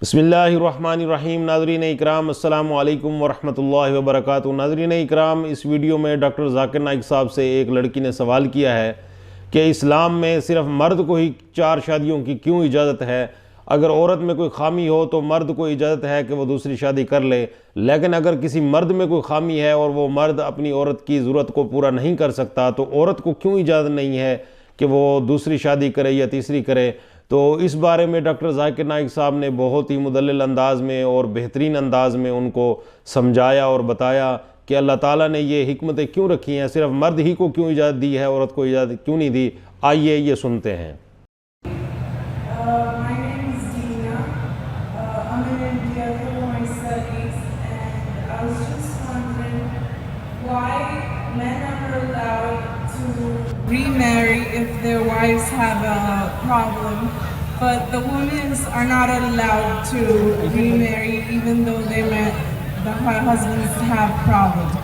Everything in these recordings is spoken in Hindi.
बिस्मिल्लाहिर्रहमानिर्रहीम। नाज़रीन इकराम, अस्सलामु अलैकुम वरहमतुल्लाहि वबरकातुहू। नाज़रीन इकराम, इस वीडियो में डॉक्टर ज़ाकिर नाइक साहब से एक लड़की ने सवाल किया है कि इस्लाम में सिर्फ मर्द को ही 4 शादियों की क्यों इजाज़त है। अगर औरत में कोई खामी हो तो मर्द को इजाज़त है कि वो दूसरी शादी कर ले, लेकिन अगर किसी मर्द में कोई खामी है और वो मर्द अपनी औरत की ज़रूरत को पूरा नहीं कर सकता तो औरत को क्यों इजाज़त नहीं है कि वो दूसरी शादी करे या तीसरी करे। तो इस बारे में डॉक्टर ज़ाकिर नाइक साहब ने बहुत ही मुदल्लिल अंदाज़ में और बेहतरीन अंदाज़ में उनको समझाया और बताया कि अल्लाह ताला ने ये हिकमतें क्यों रखी हैं, सिर्फ मर्द ही को क्यों इजाज़त दी है, औरत को इजाज़त क्यों नहीं दी। आइए ये सुनते हैं। My name is Dina. I'm in India for my studies, and I was just wondering why men are allowed to remarry if their wives have a problem, but the women are not allowed to remarry even though the husbands have problems.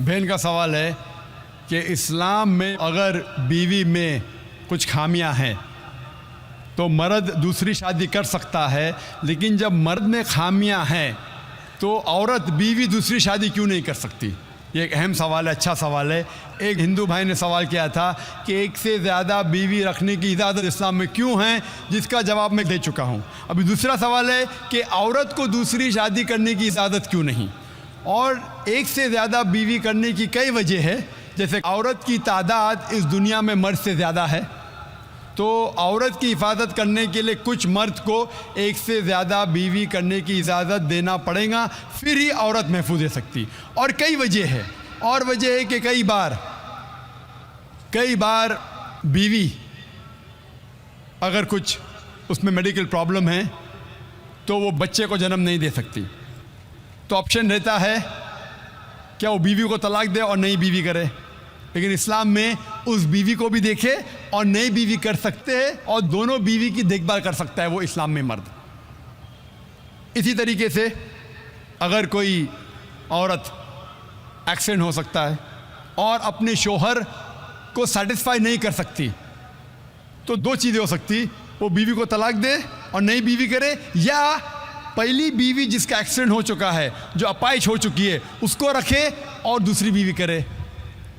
बहन का सवाल है कि इस्लाम में अगर बीवी में कुछ खामियां हैं तो मर्द दूसरी शादी कर सकता है, लेकिन जब मर्द में खामियां हैं तो औरत बीवी दूसरी शादी क्यों नहीं कर सकती। ये एक अहम सवाल है, अच्छा सवाल है। एक हिंदू भाई ने सवाल किया था कि एक से ज़्यादा बीवी रखने की इजाज़त इस्लाम में क्यों है, जिसका जवाब मैं दे चुका हूँ। अभी दूसरा सवाल है कि औरत को दूसरी शादी करने की इजाज़त क्यों नहीं। और एक से ज़्यादा बीवी करने की कई वजह है, जैसे औरत की तादाद इस दुनिया में मर्द से ज़्यादा है, तो औरत की हिफाजत करने के लिए कुछ मर्द को एक से ज़्यादा बीवी करने की इजाज़त देना पड़ेगा, फिर ही औरत महफूज रह सकती। और कई वजह है, और वजह है कि कई बार बीवी अगर कुछ उसमें मेडिकल प्रॉब्लम है तो वो बच्चे को जन्म नहीं दे सकती, तो ऑप्शन रहता है क्या वो बीवी को तलाक दे और नई बीवी करे। लेकिन इस्लाम में उस बीवी को भी देखे और नई बीवी कर सकते हैं और दोनों बीवी की देखभाल कर सकता है वो इस्लाम में मर्द। इसी तरीके से अगर कोई औरत एक्सीडेंट हो सकता है और अपने शोहर को सेटिस्फाई नहीं कर सकती, तो 2 चीज़ें हो सकती, वो बीवी को तलाक दे और नई बीवी करे, या पहली बीवी जिसका एक्सीडेंट हो चुका है, जो अपाहिज हो चुकी है, उसको रखे और दूसरी बीवी करे।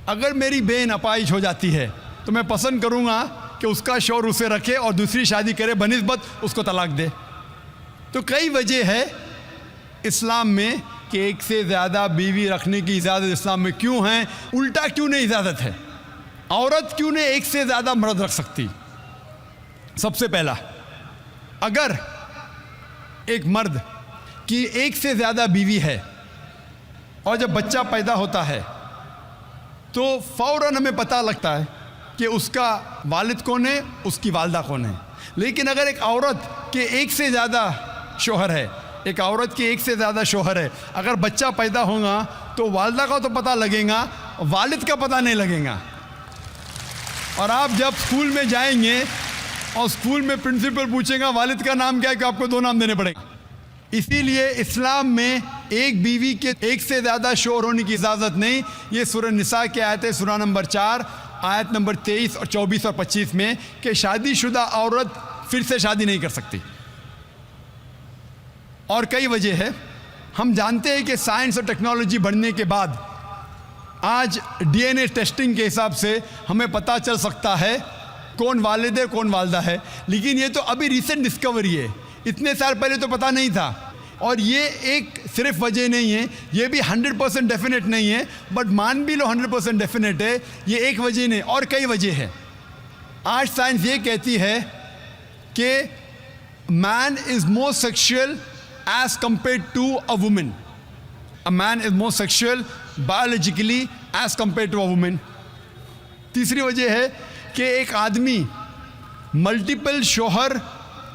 अगर मेरी बहन अपाहिज हो जाती है तो मैं पसंद करूँगा कि उसका शौहर उसे रखे और दूसरी शादी करे बनिस्बत उसको तलाक दे। तो कई वजह है इस्लाम में कि एक से ज़्यादा बीवी रखने की इजाज़त इस्लाम में क्यों है। उल्टा क्यों नहीं इजाज़त है, औरत क्यों नहीं एक से ज़्यादा मर्द रख सकती। सबसे पहला, अगर एक मर्द की एक से ज़्यादा बीवी है और जब बच्चा पैदा होता है तो फ़ौरन हमें पता लगता है कि उसका वालिद कौन है, उसकी वालदा कौन है। लेकिन अगर एक औरत के एक से ज़्यादा शौहर है, एक औरत के एक से ज़्यादा शौहर है, अगर बच्चा पैदा होगा तो वालदा का तो पता लगेगा, वालिद का पता नहीं लगेगा। और आप जब स्कूल में जाएंगे और स्कूल में प्रिंसिपल पूछेगा वालिद का नाम क्या है, कि आपको 2 नाम देने पड़ेंगे। इसीलिए इस्लाम में एक बीवी के एक से ज़्यादा शौहर होने की इजाज़त नहीं। ये सूरह निसा की आयत है, सूरह नंबर 4 आयत नंबर 23 और 24 और 25 में, कि शादीशुदा औरत फिर से शादी नहीं कर सकती। और कई वजह है। हम जानते हैं कि साइंस और टेक्नोलॉजी बढ़ने के बाद आज DNA टेस्टिंग के हिसाब से हमें पता चल सकता है कौन वालिद है कौन वालदा है। लेकिन ये तो अभी रिसेंट डिस्कवरी है, इतने साल पहले तो पता नहीं था। और ये एक सिर्फ वजह नहीं है, ये भी 100% डेफिनेट नहीं है, बट मान भी लो 100% डेफिनेट है, ये एक वजह नहीं और कई वजह है। आज साइंस ये कहती है कि man is more sexual as compared to a woman. A man is more sexual biologically as compared to a woman. तीसरी वजह है कि एक आदमी मल्टीपल शौहर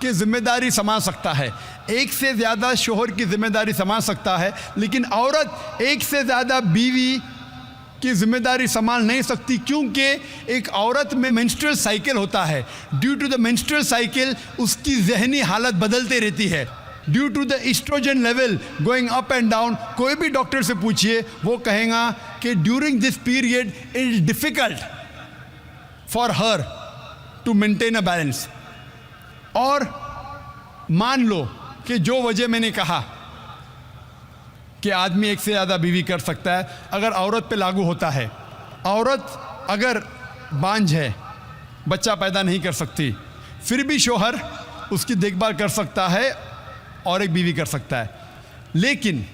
की जिम्मेदारी संभाल सकता है, एक से ज़्यादा शौहर की जिम्मेदारी संभाल सकता है, लेकिन औरत एक से ज़्यादा बीवी की जिम्मेदारी संभाल नहीं सकती, क्योंकि एक औरत में मेंस्ट्रुअल साइकिल होता है। Due to the menstrual cycle उसकी जहनी हालत बदलते रहती है, due to the oestrogen level going up and down. कोई भी डॉक्टर से पूछिए, वो कहेगा कि during this period it is difficult for her to maintain a balance. और मान लो कि जो वजह मैंने कहा कि आदमी एक से ज़्यादा बीवी कर सकता है, अगर औरत पे लागू होता है, औरत अगर बांझ है, बच्चा पैदा नहीं कर सकती, फिर भी शौहर उसकी देखभाल कर सकता है और एक बीवी कर सकता है। लेकिन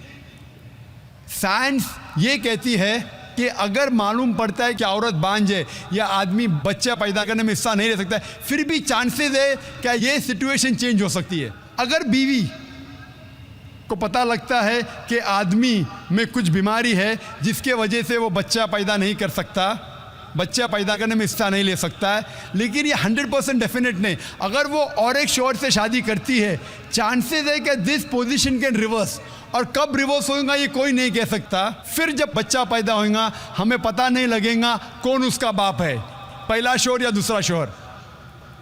साइंस ये कहती है कि अगर मालूम पड़ता है कि औरत बांझ है या आदमी बच्चा पैदा करने में हिस्सा नहीं ले सकता है, फिर भी चांसेस है कि ये सिचुएशन चेंज हो सकती है। अगर बीवी को पता लगता है कि आदमी में कुछ बीमारी है जिसके वजह से वो बच्चा पैदा नहीं कर सकता, बच्चा पैदा करने में हिस्सा नहीं ले सकता है, लेकिन ये 100% डेफिनेट नहीं, अगर वो और एक शौहर से शादी करती है, चांसेस है कि दिस पोजीशन कैन रिवर्स, और कब रिवर्स होगा ये कोई नहीं कह सकता। फिर जब बच्चा पैदा होगा हमें पता नहीं लगेगा कौन उसका बाप है, पहला शौहर या दूसरा शौहर।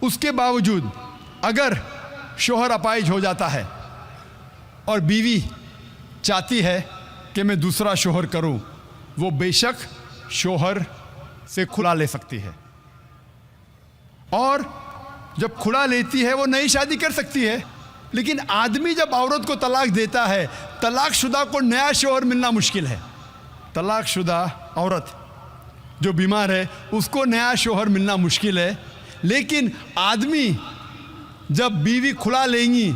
उसके बावजूद अगर शौहर अपाहिज हो जाता है और बीवी चाहती है कि मैं दूसरा शौहर करूं, वो बेशक शौहर से खुला ले सकती है, और जब खुला लेती है वो नई शादी कर सकती है। लेकिन आदमी जब औरत को तलाक देता है, तलाकशुदा को नया शौहर मिलना मुश्किल है। तलाकशुदा औरत जो बीमार है उसको नया शौहर मिलना मुश्किल है, लेकिन आदमी जब बीवी खुला लेंगी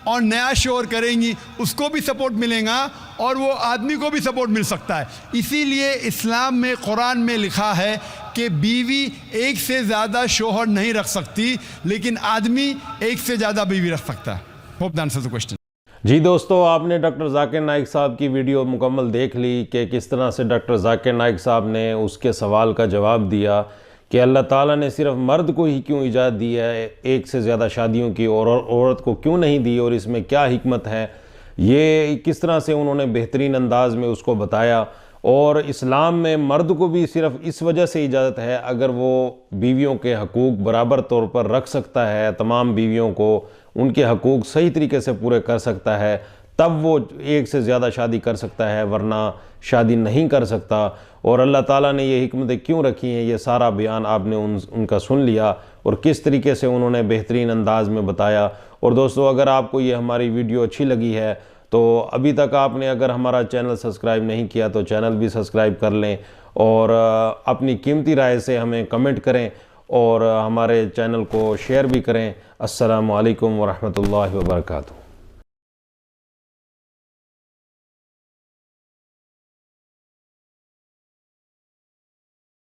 और नया शौहर करेंगी उसको भी सपोर्ट मिलेगा और वो आदमी को भी सपोर्ट मिल सकता है। इसीलिए इस्लाम में, कुरान में लिखा है कि बीवी एक से ज़्यादा शौहर नहीं रख सकती, लेकिन आदमी एक से ज़्यादा बीवी रख सकता है। Hope that answers the question. जी दोस्तों, आपने डॉक्टर जाकिर नाइक साहब की वीडियो मुकम्मल देख ली कि किस तरह से डॉक्टर जाकिर नाइक साहब ने उसके सवाल का जवाब दिया कि अल्लाह ताला ने सिर्फ मर्द को ही क्यों इजाज़त दी है एक से ज़्यादा शादियों की, और औरत को क्यों नहीं दी, और इसमें क्या हिकमत है। ये किस तरह से उन्होंने बेहतरीन अंदाज में उसको बताया। और इस्लाम में मर्द को भी सिर्फ इस वजह से इजाज़त है, अगर वो बीवियों के हकूक़ बराबर तौर पर रख सकता है, तमाम बीवियों को उनके हकूक़ सही तरीके से पूरे कर सकता है, तब वो एक से ज़्यादा शादी कर सकता है, वरना शादी नहीं कर सकता। और अल्लाह ताला ने ये हिकमतें क्यों रखी हैं, ये सारा बयान आपने उनका सुन लिया और किस तरीके से उन्होंने बेहतरीन अंदाज में बताया। और दोस्तों, अगर आपको ये हमारी वीडियो अच्छी लगी है तो अभी तक आपने अगर हमारा चैनल सब्सक्राइब नहीं किया तो चैनल भी सब्सक्राइब कर लें, और अपनी कीमती राय से हमें कमेंट करें और हमारे चैनल को शेयर भी करें। अस्सलामु अलैकुम वरहमतुल्लाहि वबरकातुहू।